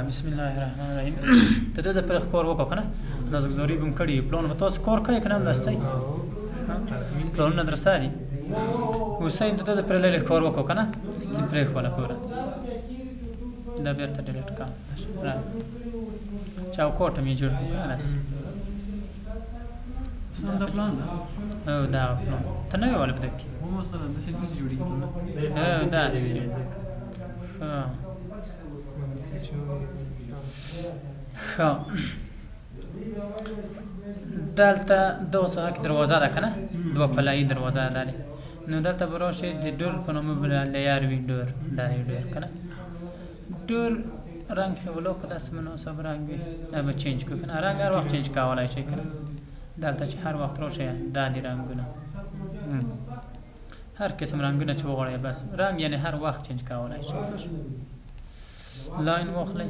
بسم الله الرحمن الرحیم ته د پر کور وکړه کنه نازګزوري بم کړي پلان به تاسو کور کوي کنه داستای پلان نه درسالي وساین ته پر له کور وکړه کنه ستې پرې خپل کور دا بیرته ډیلیټ کا را چاو کوټه می جوړ کړه ناس دا پلان او دا پلان ته نه ویل بده کی مو مثلا د څه کیسه جوړیږي دا دلته دوسه کې دروازه ده کنه دوه پلای دروازه ده نو دلته براشه د ډور په نوم بل لیار وی ډور دا ډور کنه ډور رنگ خولو کده سمنو سب رنگ وي دا به چینج کو کنه رنگ هر وخت چینج کولای شي کنه دلته چې هر وخت راشه دا دي رنگونه هر قسم رنگونه چې وغواړي بس رنگ یعنی هر وخت چینج کولای شي لاین واخلئ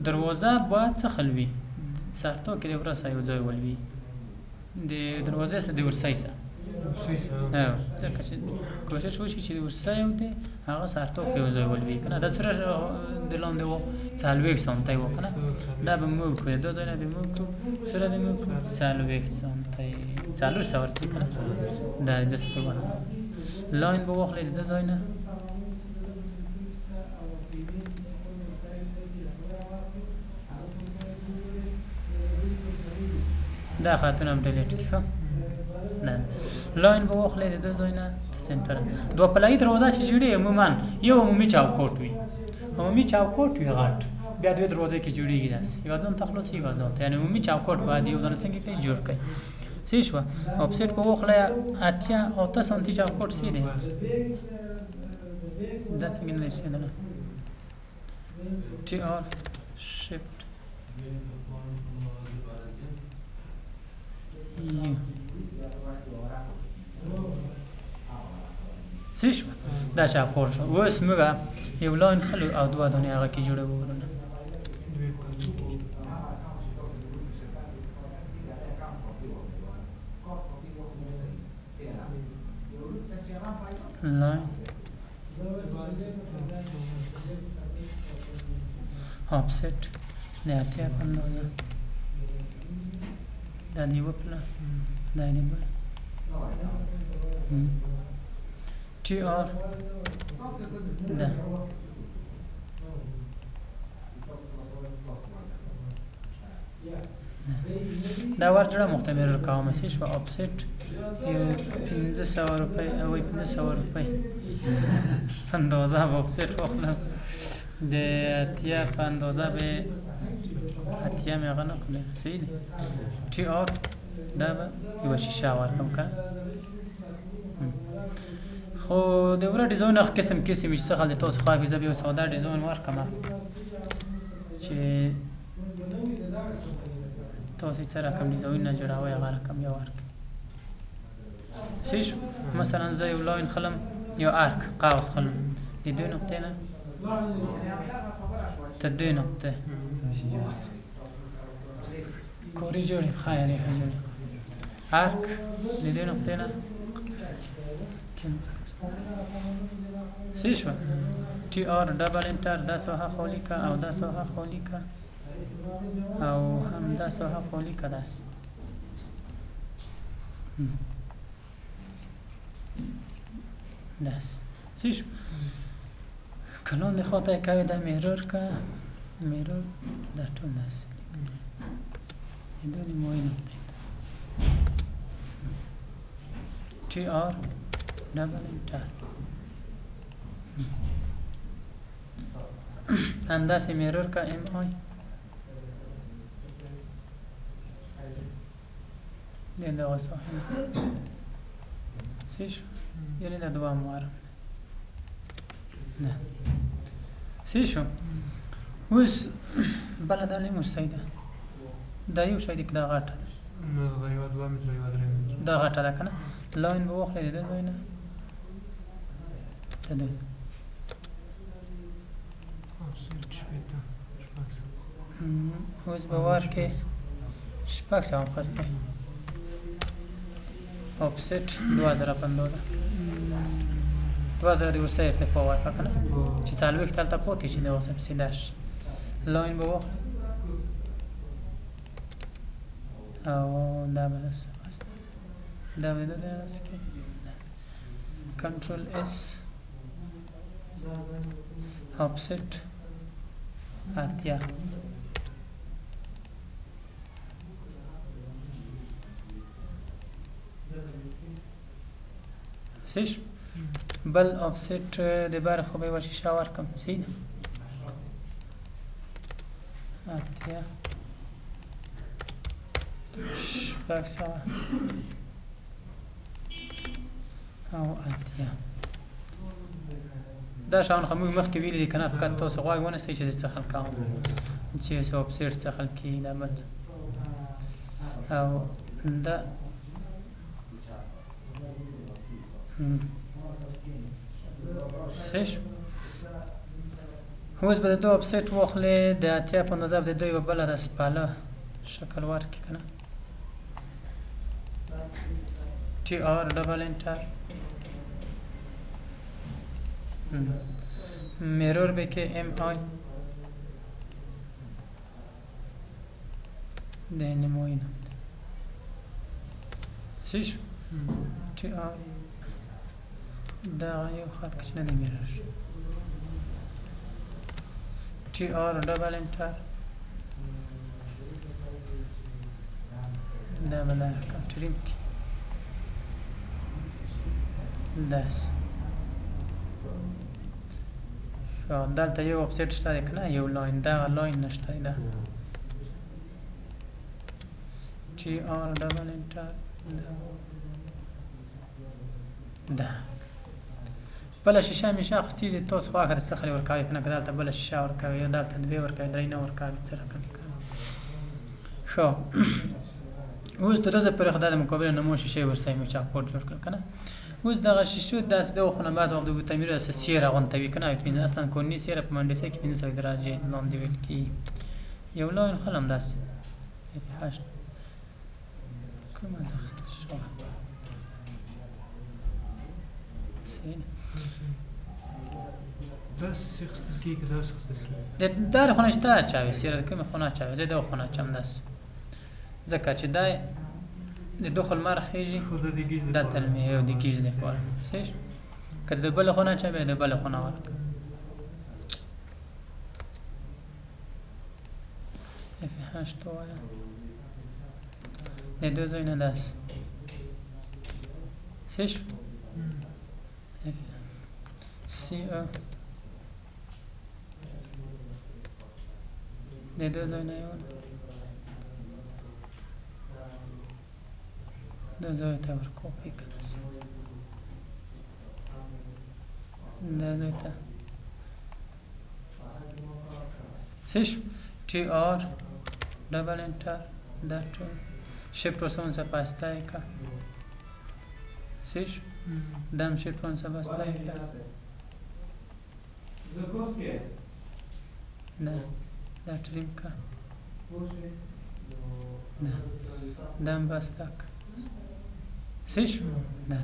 دروازه باید څه خلوي سرتو کې د ورسه یو ځای ولوي د دروازې سره د ورسای سره ځکه چې کوشش وشي چې د ورسای یو دی هغه سرتو کې یو ځای ولوي کنه دا سره د لاندې و 40 سانتي و کنه دا به موږ کوی دا ځای نه به موږ سره به موږ 40 سانتي 40 ورته کنه دا د څه په لاین به واخلئ د ځای نه دا خاطر هم ډیلیټ کړه نه لاین به واخلئ د ځای نه سنټر دوه پلای دروازه چې جوړي عموما یو عمومي چوکاټ وي عمومي چوکاټ وي غټ بیا دوه دروازې کې جوړیږي داسې یو ځان تخلص یو ځان یعنی عمومي چوکاټ باندې یو ځان څنګه کې جوړ کړي څه شو افسیټ په واخلئ اتیا او 8 سم چوکاټ سي دی دا څنګه نه شي نه ټي ار شیفت څه شو دا چا پور شو اوس موږ یو لاین خلو او دوه دانې هغه کې جوړه ورونه لاین آفست د اتیا په اندازه دا دی وپله دا دی بل T R دا ورجړه مختبر رقم شي شو افسټ یو 1500 روپۍ او 1500 روپۍ اندازه افسټ واخلم د اتیا اندازه به اتیا مې غنه کړل صحیح دی T R دا به یو شیشه ورکم کړه خو د ور ډیزاین اخ قسم چې څه خل تاسو خو حافظه به ساده ډیزاین ورکم چې تاسو سره کوم ډیزاین نه جوړاوي هغه رقم یو ورک صحیح مثلا زه یو لاین خلم یو ارک قوس خلم د دوه نقطې نه ته دوه نقطې کوری جوړي خیالي جوړي ارک د دوه نقطې نه صحیح شو T R double انټر دا سوها خالی کا او دا سوها خالی کا او هم دا سوها خالی کا داس داس صحیح شو کلون دی خواته کوي دا میرور کا میرور دا ټول داس ایدونی موین T R double انټر اندازه میرور کا ام آی دنده واسه سیش یعنی دا دوام وارم نه سیشو وس بلدانی مرسیده دا یو شاید که دا غاټه نه دا یو 2 متر یو 3 متر دا غاټه ده کنه لاین به واخلې ده زوینه تده اوس به وار کې شپږ سوه خسته افسټ 2015 دوه ځله د ورسۍ ارتفاع ورکړه که نه چې څلوېښت هلته پاتې شي دغسې په سیده شي لاین به واخلو او دا به داسې دا به د داسې کې کنټرول اس آفست اتیا صحیح شو بل آفست د بره خو به یې ور شیشه ورکړم صحیح ده اتیا شپږ سوه او اتیا دا شیان خو موږ مخکې ویلي دي که نه فقط تاسو غوږ ونیسئ چې زه څه خل کوم چې څه آفست څه خل کېږي دا بل او دا صحیح شو اوس به د دو آفست واخلې د اتیا په اندازه به د دوی یوه بله داسې پله شکل ورکړي که نه ټي آر ډبل انټر میرور بکې ام آی د نموین صحیح شو ټي آر دغه یو خط کې چې نه دی میرور شو ټي آر ډبل انټر دا به دا رقم ټریم کړي داسې دلته یو آفست شته دی که نه یو لاین دغه لاین نشته دی دا ټي آر ډبل انټر دا بله شیشه همیشه اخیستي دي تاسو خو هغه د څه خلې ورکوئ که نه که دلته بله شیشه ورکوئ یا دلته دوې ورکوئ درې نه ورکوئ څه رقم کوئ ښه اوس د دغه پورې خو دا د مقابل نمو شیشې ورسئ مو چاپوټ جوړ کړل که نه اوس دغه شیشو داسې دغه خونه بعض وخت د بوتامیر داسې سیره غونته وي که نه اصلا کورني سیره په مهندسۍ کې 500 درجې لاندې ویل کېږي یو لاین خل هم داسې کومه ځای اخیستل شوه صحیح داسې اخیستل کېږي که داسې اخیستل کېږي د هرې خونه شته اچوي سیره د کومې خونه اچوي زه دغه خونه اچوم داسې ځکه چې دا د دخل لمر خیږي دلته یو د ګیز دپاره صحیح شو که د بلې خونه اچوي بیا د بلې خونه ورکړه اف 8 ووایه د دو ځایونه داسې صحیح شو سی او د دو ځایونه یو دا ځای ته ور کاپي کړه دا ځای ته صحیح شو ټي آر ډبل انټر دا ټول شیفت و 7 سپاسته که صحیح شو دم شیفت و 7 سپاسته که نه دا ټریم که نه دم بسته که صحیح شو نه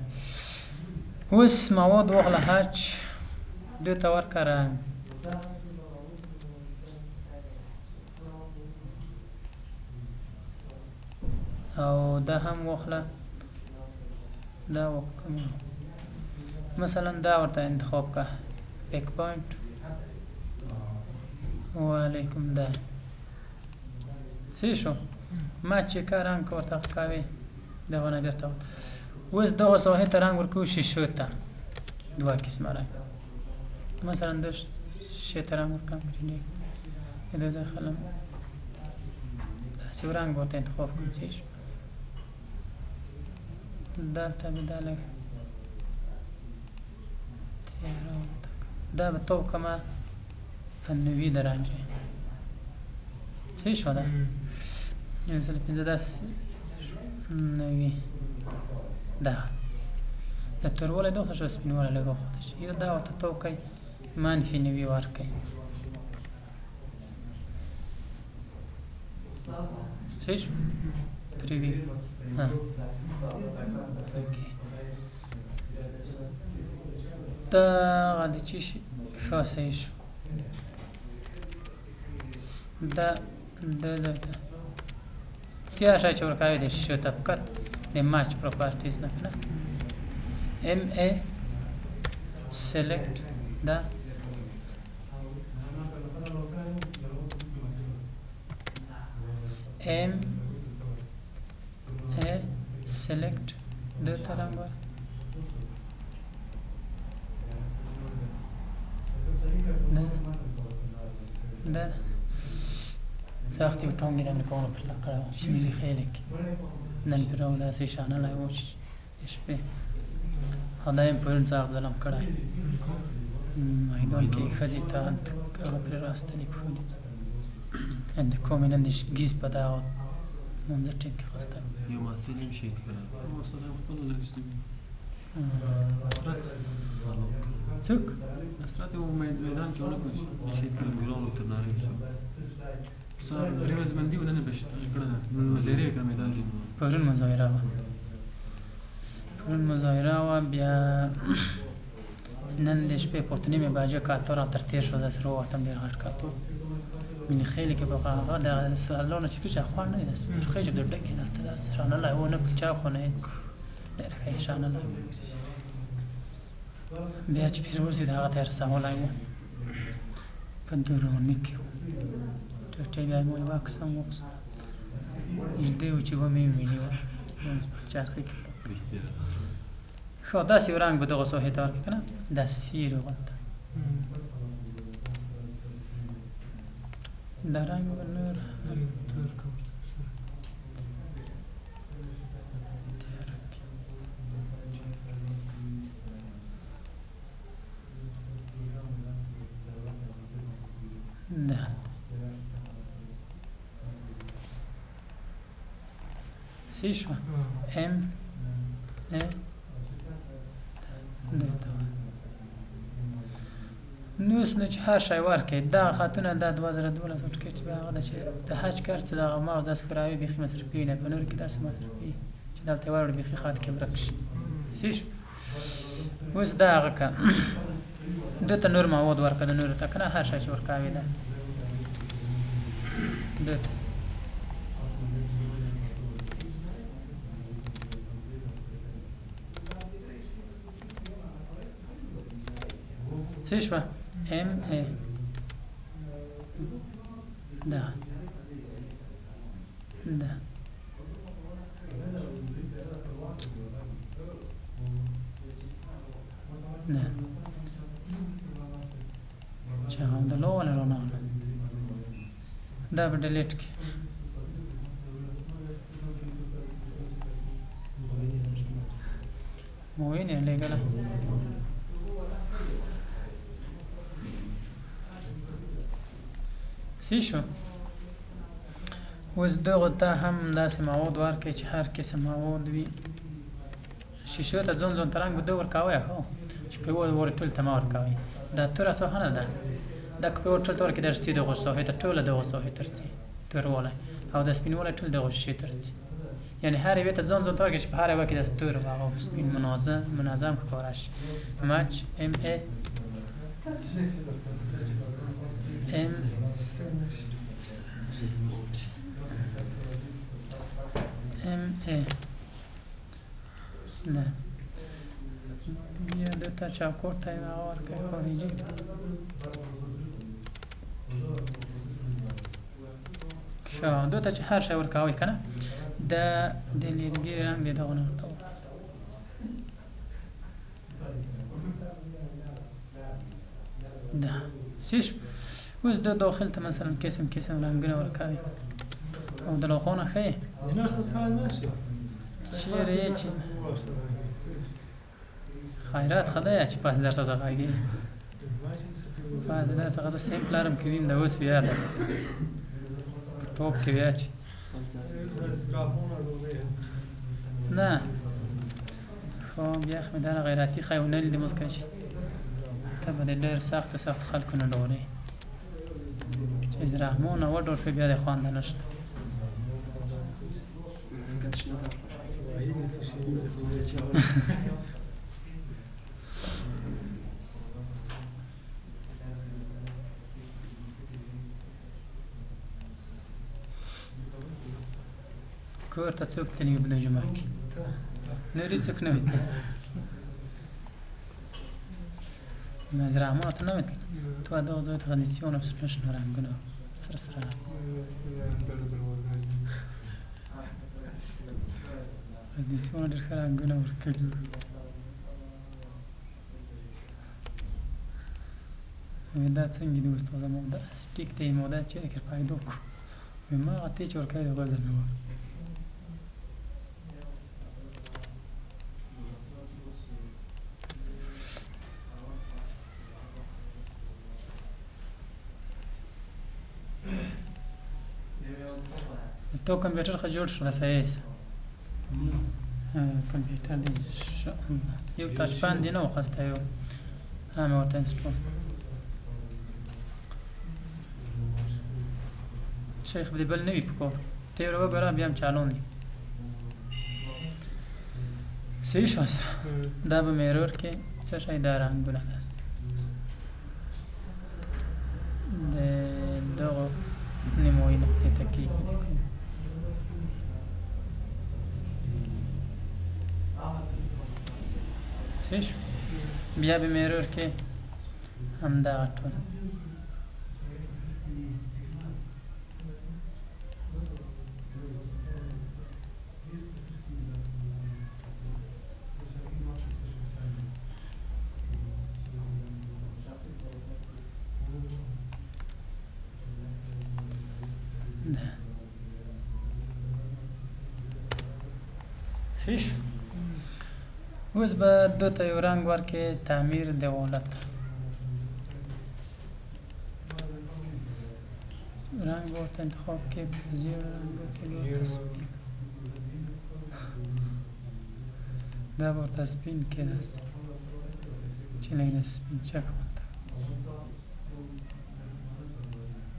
اوس مواد واخله حج دو ته ورکړه رنګ او دا هم واخله دا وکړم مثلا دا ورته انتخاب که پیک پوینټ وعلیکم دا صحیح شو ما چې که رنګ که ورته ښکاوي دغه نه بیرته اوس دغه ساحې ته رنګ ورکوو شیشو ته دوه قسمه رنګ مثلا د شیشې ته رنګ ورکوم ګرینې د ځای خلم داسې یو رنګ به ورته انتخاب کړم صحیح شو دلته به دا لږ تیاره دا به تاو کړمه په 90 درجې صحیح شو ده 15 90 دا د توروالی دغه شو سپینوالی لږ وخوته شي یا دا ورته تاو کړئ منفي 90 ورکړئ صحیح شو پریویو اوکې دغه د چې شي ښه صحیح شو دا د ځای ته شی چې ورکوی دی شو طبقت د ماچ پروپرټیز نه که نه ام ای سلیکټ دا ام ای سلیکټ د ته رنګ ور ده ساختی و تانگی دم نکانو پشت کرده شمیلی خیلی که نن پیرو دستی شانه لایوش اشپی هدایم پرون ساخت ظلم کرده مایدان که خزی تا که پیر راستنی پشونید اند کومین اندش گیز پده آد منظر تیم که خواسته یو محصیلی میشید کنه محصیلی خپلو لگشتی نصرت څوک نصرت یو میدان کې ونه کوي شید کنه ګرانو تر ناری شو سار درې ورځې باندې ونه بش کړه مزایره کړه میدان کې پرون مظاهره وه بیا نن د شپې پورته نیمې بجې کاتو را تر تېر شو داسې راووتم ډېر غټ کاتو مینې خیلی کې به هغه د سالونه چې کېږي خوند نه وي داسې خېجې د ډکې دلته داسې شانله و نه چا خو نه هېڅ ډېر ښه یې شانله بیا چې پیر ورځي د هغه ته یې رسولی و په دروني کې و ټټې بیا مو یې واکسم وغوښت نږدې و چې ومې وویني وه چرخې کې ښه داسې یو رنګ به دغه ساحې ته ورکړي که نه دا سیرې غونته دا رنګ به نور ده سی شو ام ا نوس نه چې هر شی ورکړي دغه خطونه دا 2012 ټکي چې هغه ده چې د حج کار چې دغه مغز داسې کراوي بیخي مصرفي نه په نور کې داسې مصرفي چې دلته یې واړو بیخي خط کې ورک شي سی شو اوس دا هغه که ده ته نور مواد ورکړه د نورو ته که نه هر شی چې ورکوي ده ده ته سی شوه ام ای ده ده ده چه هم ده لو ولی رانه ده به ډیلیټ کې موینې لګله سی شو اوس دغو ته هم داسې مواد ورکړئ چې هر قسم مواد وي شیشو ته ځون ځون ته رنګ به ده ورکوئ ښه چې په یوه ټول ته مه ورکوئ دا توره ساحه نه ده دا که په یوه ټول ته ورکړئ درځي دغو ساحې ته ټوله دغو ساحې ته رځي توروالی او د سپینوالی ټول دغو شیشې ته رځي یعنې هر یوې ته ځان ځان ته ورکړئ چې په هر یوه کې داسې تور هغه سپین منظم ښکاره شي مچ ام ای ام ام ای نه بیا دلته چاکور ته یې هغه ورکوي خارجي ښه دلته چې هر شی ورکوئ که نه د لرګي رنګ دی دغه نه ورته ده سی شو اوس د داخل ته مثلا قسم رنګونه ورکوي او د لوخو نه ښه یې چیرې یې چې خیرات ښه دی چې پاس درته څه غږېږي پاس داسې څه سیمپل لرم که ویم د اوس بیا داسې په ټوپ کې بیا چې نه خو بیا خو مې دا غیراتي ښه یو نه لیدم اوس که چې ته به د ډېر سختو خلکو نه ډولې چې زرحمونه وډول شوې بیا د خوانده نشته کور ته څوک تللي وي په دې جمعه کې نورې څوک نه وي تللي نظرامات نه وي تللي تو دغه ځای ته tradizione نه رنګونه سره سره tradizione ډېر ښه رنګونه ورکړي وي دا څنګه دي استاده موږ داسې ټیک دی موږ دا چېرې کې پیدا کړو وي ما هغه تی چې ورکړی دی غوږ مې وایي تو کمپیوټر ښه جوړ شو فیض کمپیوټر دی یو ټچ پان دی نه وخواسته یو مې ورته انسټال شیخ دې بل نه وي په کور ته یې وګوره بیا هم چالان دی صحیح شو سره دا به مې ایرور کې څه شی دا رنګونه داسې د دغو نیمایي نقطې ته کېږدي صحیح شو بیا به مې ایرور کې همدغه ټول صحیح شو اوس به دو ته یو رنګ ورکړې تعمیر دیوالت رنگ به ورته انتخاب کې زیړ رنګ کې به ورته سپین دا به ورته سپین کې داسې چې لږ داسې سپین چک ورته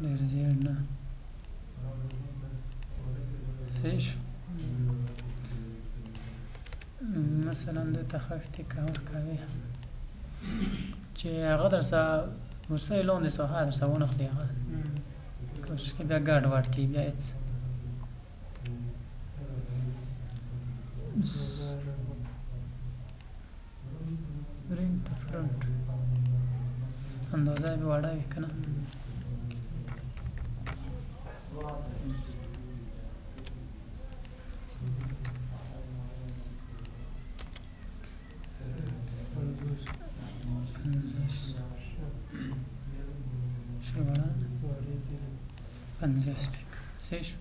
ډېر زیړ نه صحیح شو مثلا د تخفتی کار کوي چې هغه درسه ورسره لاندې ساحه درسه ونخلي هغه کوشش کوي بیا ګډ وډ کوي بیا هېڅ برینګ ټو فرنټ اندازه یې وړه وي که نه پنځه سپیک صحیح شو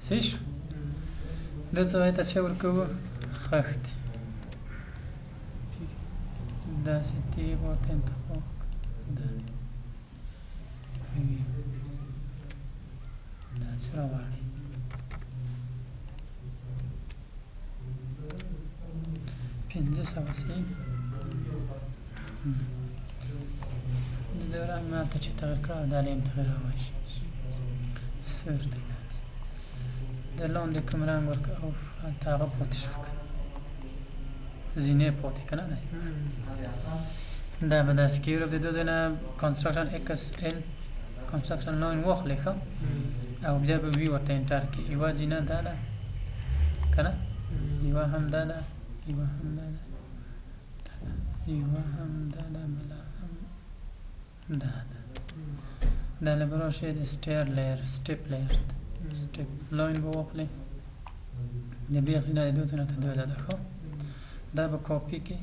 صحیح شو دلته باید څه ورکوو خښتې داسې تیغ ورته انتخاب دا څه راواړي پنځه سوه صحیح د رنګ ماته چې تغیر کړه دا له تغیر راشي سر دی د لاندې کوم رنګ ورکړه او هلته هغه پاتې شو زینې پاتې که نه دی دا به داسې کېږي د دو ځای نه کنسټرکشن ایکس ال کنسټرکشن لاین واخلې ښه او بیا به وي ورته انټر کړي یوه زینه دا ده که نه یوه هم دا ده یوه هم دا ده یوه هم دا ده بله هم دا ده دا له به راشي د سټیر لیر سټپ لیر سټپ لاین به واخلې د بیخ زینه د دو ځای نه ته دوزه ده ښه دا به کاپي کې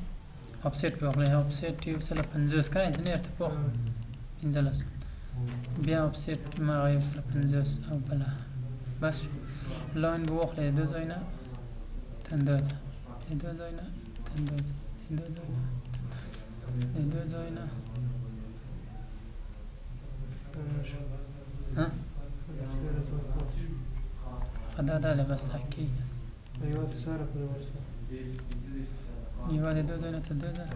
آفسیټ به واخلې آفسیټ یو سل پنځوس که نه ځینې ارتفاع پنځلس بیا آفسیټ هماغه یو سل پنځوس او بله بس لاین به واخلې د دو ځای نه ته اندازه د دو ځای نه ته اندازه د دو ځای نه د دو ځای نه دا دا له بس دا کېږي یوه د دو ځای نه ته دو ځای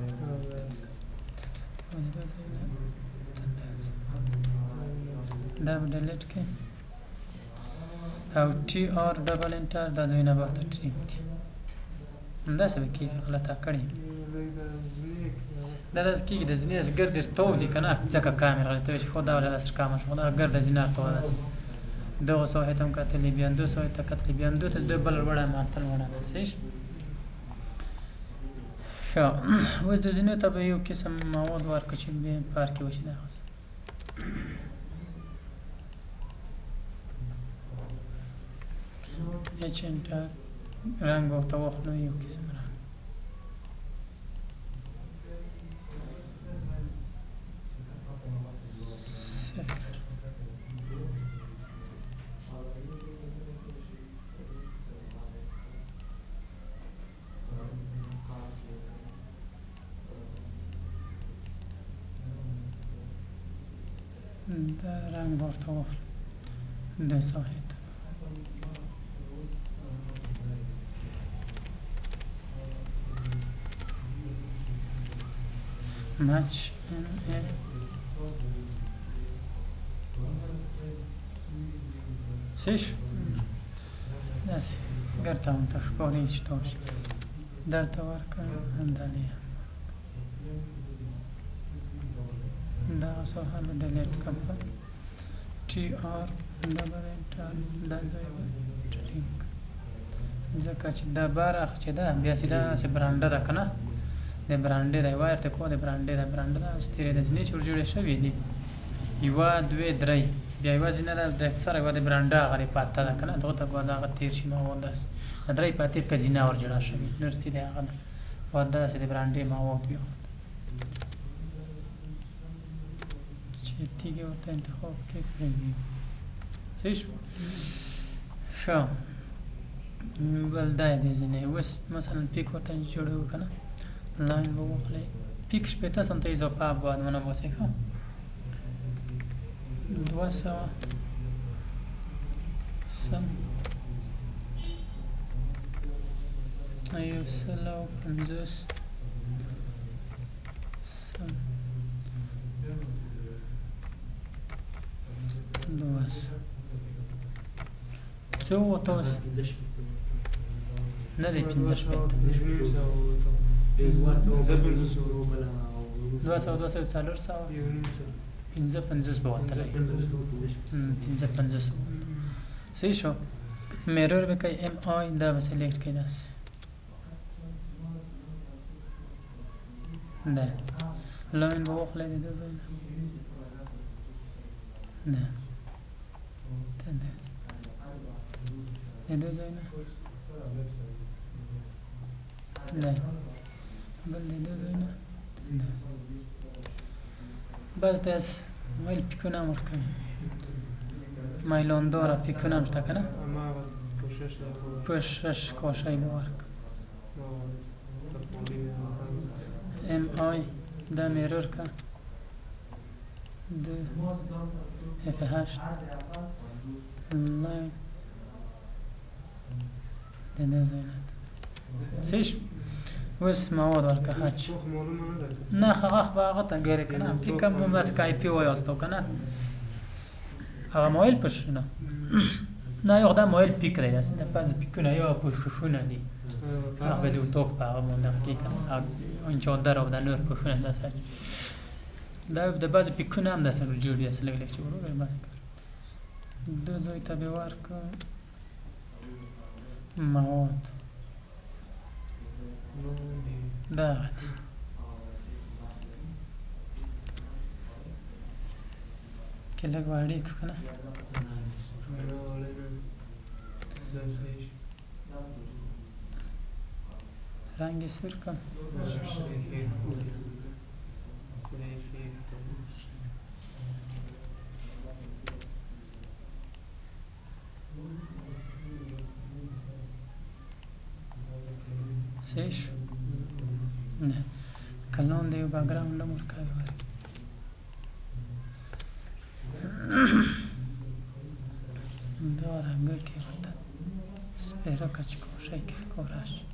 دا به ډیلیټ کړي او ټي آر ډبل انټر دا ځایونه به ورته ټریم کړي همداسې به کېږي غلطه کړې دا داسې کېږي د زینې څخه ګرد تاو دي که نه ځکه کامې راغلې ته وایي چې خو دا ولې داسې کامه شوه دا ګرد زینه ورته داسې دغه ساحې ته هم کتلې بیا همدو ساحې ته کتلې بیا همدو ته د بل وړه معطل وړه ده صحیح شو ښه اوس د زینو ته به یو قسم مواد ورکړو چې پار کې وشي دغسې اچ انټر رنګ ورته واخلو یو قسم رنګ صفر دا رنګ ورته واخلو د ساحې ته match in a صحیح شو داسې ګرته هم ته ښکاري چې تاو شي درته ورکړه همدالې هم دغه ساحه به ډیلیټ کړم ټي آر ډبل انټر دا ځای به ټرینګ ځکه چې دا برخ چې ده بیا سیده داسې برانډه ده که نه د برانډې ده یوه ارتکو د برانډې ده برانډه ده ستېرې د زینې چې ورجوړې شوي دي یوه دوې درې بیا یوه زینه ده د اکثره یوه د برانډه هغه پاته ده که نه دغه ته باید هغه تېر شي مواد داسې د درې پاتې په زینه ورجوړه شوي نور څه دی هغه ده باید داسې د برانډې مواد وي چې تیږې ورته انتخاب کړې پرېږدي صحیح شو ښه بل دا یې د زینې اوس مثلا پیک ورته جوړوو که نه لاین به واخلئ پیک شپېته سمته اضافه باید ونباسئ ښه 200 سم 150 سم 200 څو وته اوس نه دی 15 شپېته 200 50 به وتلی 50 صحیح شو میرور به کوي ام آی دا به سلیکټ کړئ داسې ده لاین به واخلئ د ده ځای نه د ده ځای نه نه بل د ده ځای نه بس داسې مایل پیکونه هم ورکوي مایلونداره پیکونه هم شته که نه پوشش کاشی به ورکړه ام آی دا میرور که د اف 8 لاین د ده ځای نه صحیح شو اوس مواد ورکه حج نه هغه به هغه ته ګورې که نه پیک هم همداسې که آی پی وایاستو که نه هغه موایل پوشش نه نه یو دا موایل پیک دی داسې د بعضې پیکونه یا پوششونه دي هغه به د اتاق په هغه باندې هغه کېږي که نه این چادر او د نور پوشونه داسې دا د بعضې پیکونه هم داسې جوړ دي داسې لږ لږ چې ورو دو ځای ته به ورکړه مواد دا غدي که لږ واړې کړو که نه رنګ یې سور کړم صحیح شو نه کلون د یو بکګراوند هم ورکوي دا رنګه کې ورته سپېره که چې کوشی کې ښکاره شي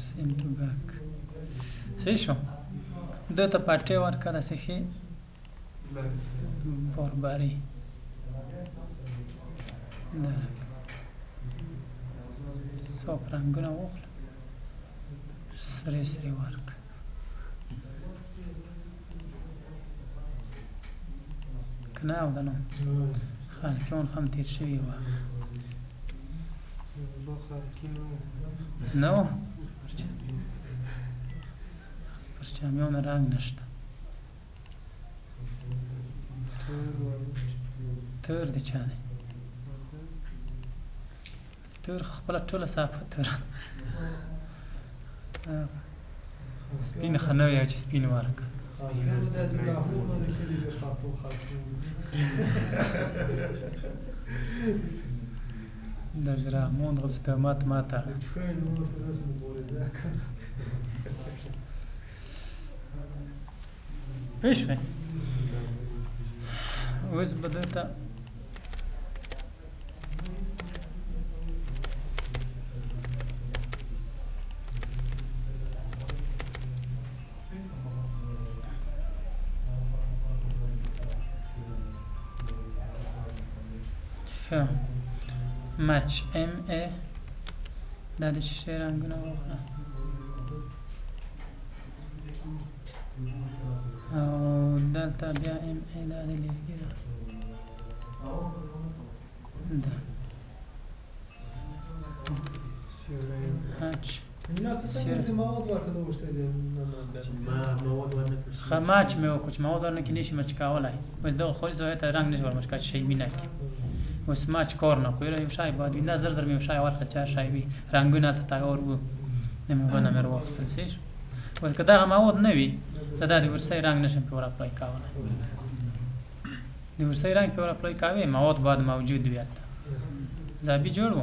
سیم ټو بیک صحیح شو ده ته پټې ورکړه داسې ښې باربري صاف رنګونه واخله سری سری ورک کنه او دنو خالکیون خم تیر شوی و نو پرچامیون رنگ نشته تور دی چا دی تور خپله ټوله صافه تور سپین ښه نه وي چې سپین ورکړه د زرامون غبستمات ماته پوه شوې اوس به دلته مچ ام ای دا د شیشې رنګونه واخله او دلته بیا ام ای دا د لرګي ده مچ ښه مچ مې وکړو چې مواد ورنه کې نشي مچ کولی اوس دغه خولي سوی ته رنګ نشي ورمچ کولی چې شی وي نه کړي اوس مچ کار نه کوي یو شی باید وي دا زر زر مې یو شی ورکړه چې هر شی وي رنګونه هلته تیار وو د موادونه مې راواخیستل څه شو اوس که دغه مواد نه وي زه دا د ورسۍ رنګ نشم پرې ور اپلای کولی د ورسۍ رنګ پرې ور اپلای کوې مواد باید موجود وي هلته ځابي جوړ و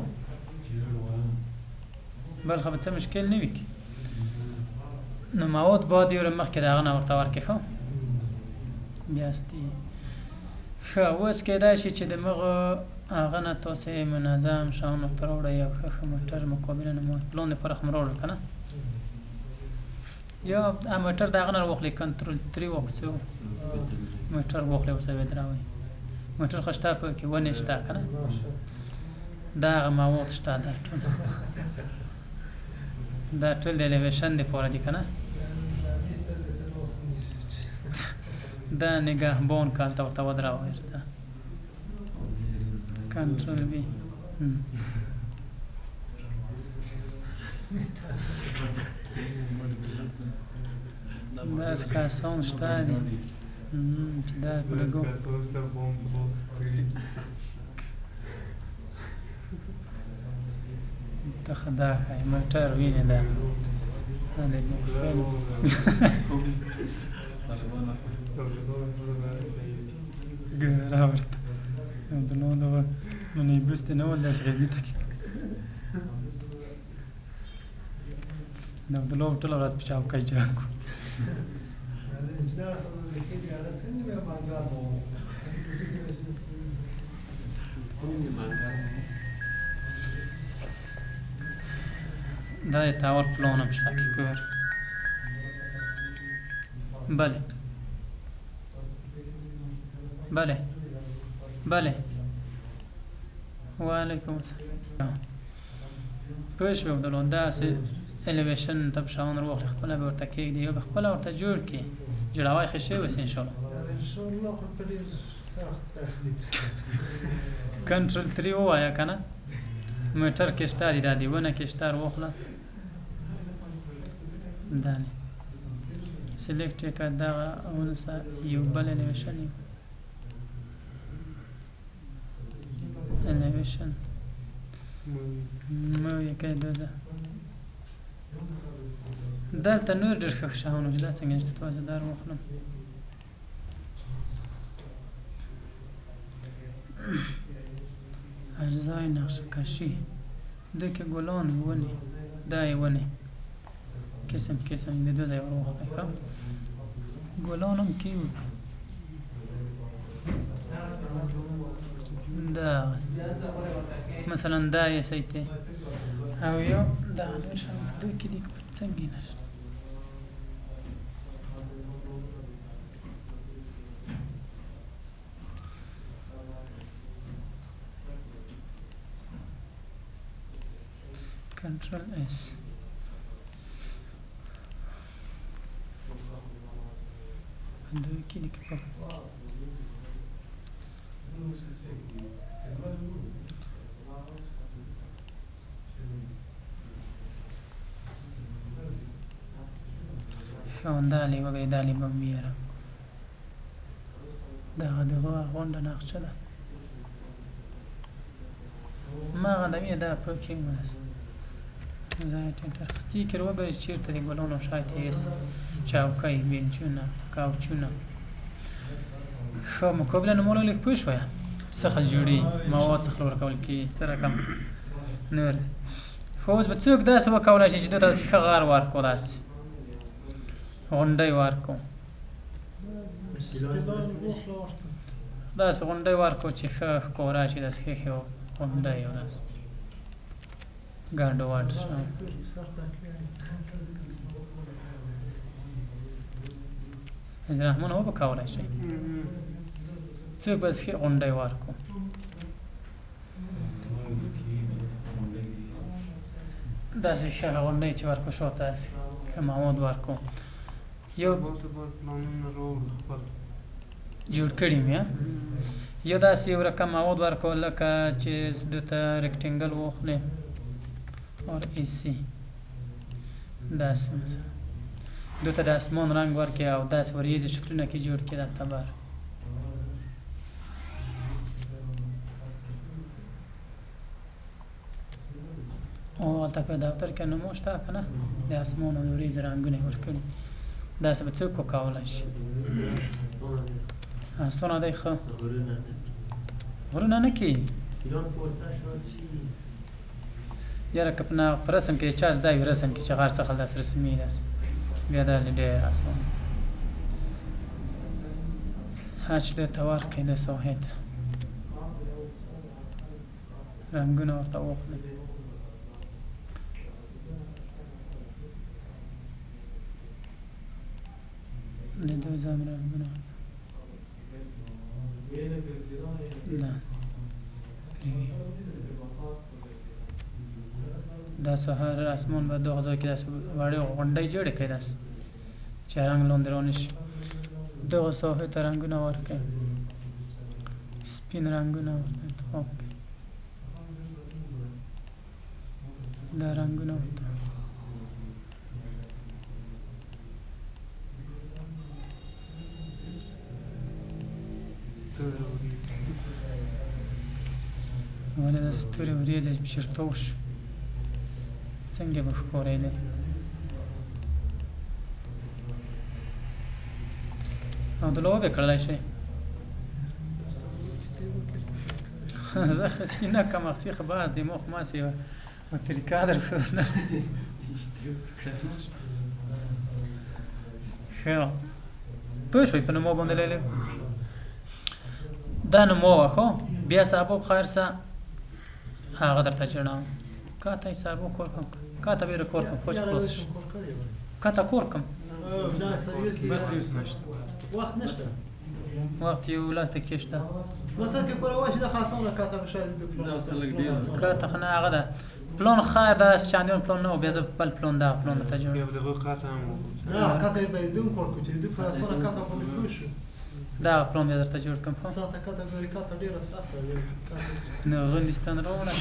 بل خو به څه مشکل نه وي کې نو مواد باید یو مخکې د هغه نه ورته ورکړې ښه بیاستي ښه اوس کیدای شي چې د مغه هغه نه تاسې منظم شیان ورته راوړئ یو ښه ښه موټر مقابله نه پلان دپاره خو م راوړئ که نه یا موټر د هغه نه راواخلئ کنټرول 3 واکسو موټر واخلئ ورسره ودروئ موټر خو شته پکې ونې شته که نه دا هغه مواد شته دا ټول دا ټول د الیویشن دپاره دي که نه دا نگهبان که هلته ورته ودروئ ورته کنټرول وي داسې کسان شته دي چې دا لګو ته ښه دا ښایي موټر وینې دا ګره ورته عبدالله دغه منیبوس دې نه ول داسې غزي ته کې د عبدالله به ټوله ورځ په چوکۍ جنګ و دا د تاور پلان هم شته کې ګور بله بله بله وعلیکم السلام پوه شوې عبدالله داسې الیویشن ته به شیان راواخلې خپله به ورته کېږدي یا به خپله ورته جوړ کړي جوړوی ښه شوی اوس انشاءالله کنټرول 3 ووایه که نه موټر کې شته دي دا دې ونه کې شته راواخله دا نه سلیکټ یې کړه دغه ونیسه یو بل الیویشن یو الیویشن مو یې کړی دوزه دلته نور ډېر ښه شیان وو چې دا څنګه نشته تازه دار واخلم اجزای نقشه کشی دکه گلان ونی دای ونی قسم قسم د دو ځای ورواخلئ ښه ګلان هم کیو دا مثلا دا یې سیته او یو دا نور شان دوی کې دي څنګه نشته Control S دوی کې لیکي دالې وګورئ دالې به هم ویاره دغه غونډه نقشه ده هماغه د مینه دا پکې مناسب ځای ټینټر سټیکر وګورئ چېرته د ګلونو شاید ایس چوکۍ بینچونه کاوچونه ښه مقابله نومونه لږ پوه شویه څه خل جوړي مواد څه خل ورکول کېږي څه رقم نور خو اوس به څوک داسې وکولی شي چې ده ته داسې ښه غار ورکړو داسې غونډۍ ورکړو داسې غونډۍ ورکړو چې ښه ښکاره شي داسې ښې ښې غونډۍ او داسې ګاډو واټ رحمانه وبه کولی شئ څوک به ښې غونډۍ ورکړو داسې ښه غونډۍ چې ورکړو شاته داسې ښه مواد ورکړو یو جوړ کړي مې یو داسې یو رقم مواد ورکړو لکه چې دته رکټینګل واخلې اور ایسی داسې مثلا دته د اسمان رنګ ورکړي او داسې وریځې شکلونه کې جوړ کړي دا تبر او هلته په دفتر کې نومو شته که نه د اسمان او د وریځې رنګونه یې ورکړي داسې به څوک وکولی شي ستونه دی ښه غرونه نه کېږي یاره که په رسم کې د چا زده وي رسم کې چې غار څخه داسې رسمي داسې بیا دا ډېر اسان هر چې درته ورکړي د ساحې ته رنګونه ورته واخلئ د دوی ځام رنګونه نه دا سهار اسمان به دغه ځای کې داسې وړې غونډۍ جوړې کړئ داسې چې رنګ لاندې رانه شي دغه ساحې ته رنګونه ورکړئ سپین رنګونه ورته انتخاب کړئ دا رنګونه ورته ولې داسې تورې وریځې چېرته وشو څنګه به ښکارېدې او د لوبې کړلی شئ زه اخیستي نه کم اخیستي خو بس د مخ ماسې یوه طریقه درښودله ښه پوه شوئ په نومو باندې لیلې دا نومو وه خو بیا صاحبو بخیر شه هغه درته جوړوم کاته یې صاحبو کور کړم کاته بیره کور کړم پوه چې خلاص شو کاته کور کړم وخت نشته وخت یو لاس دقیقې شته مثلا که کور واشي د خاصونه کاته به شاید کاته خو نه هغه ده پلان خیر ده چندان پلان نه و بیا زه بل پلان ده پلان درته جوړوم نه کاته یې باید دوم کور کړو چې د خاصونه کاته باندې پوه شو دا پلان بیا درته جوړ کړم ساعته کاته کاته ډېره سخته ده نه غلیستان راوړه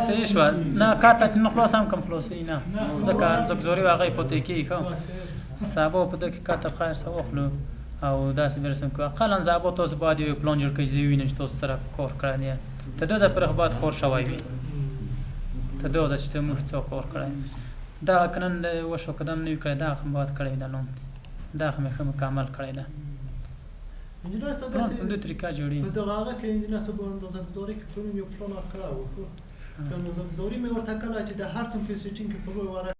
صحیح شوه نه کاته چې نه خلاص هم کم خلاصوي نه ځکه زګزوري و هغه یې پاتې کېږي ښه سبا په ده کې کاته بخیر څه واخلو او داسې به رسم کړو اقلا سبا تاسو باید یو پلان جوړ کړئ چې زه ووینم چې تاسو سره کار کړی دی ته دغه ځای پرې خو باید کار شوی وي ته دغه ځای چې ته موږ څه کار کړی دغه که نن وشو قدم نه وي کړی دغه خو مې باید کړی ده لاندې دغه خو مې ښه مکمل کړی ده انجینر صاحب پلان په دوه طریقه جوړېږي په دغه هغه کې انجینر صاحب په اندازه‌ګذاري کې پرون یو پلان کړی و که اندازه‌ګذاري مې ورته کړی چې د هر څوم په سیټینګ کې په لوی ورق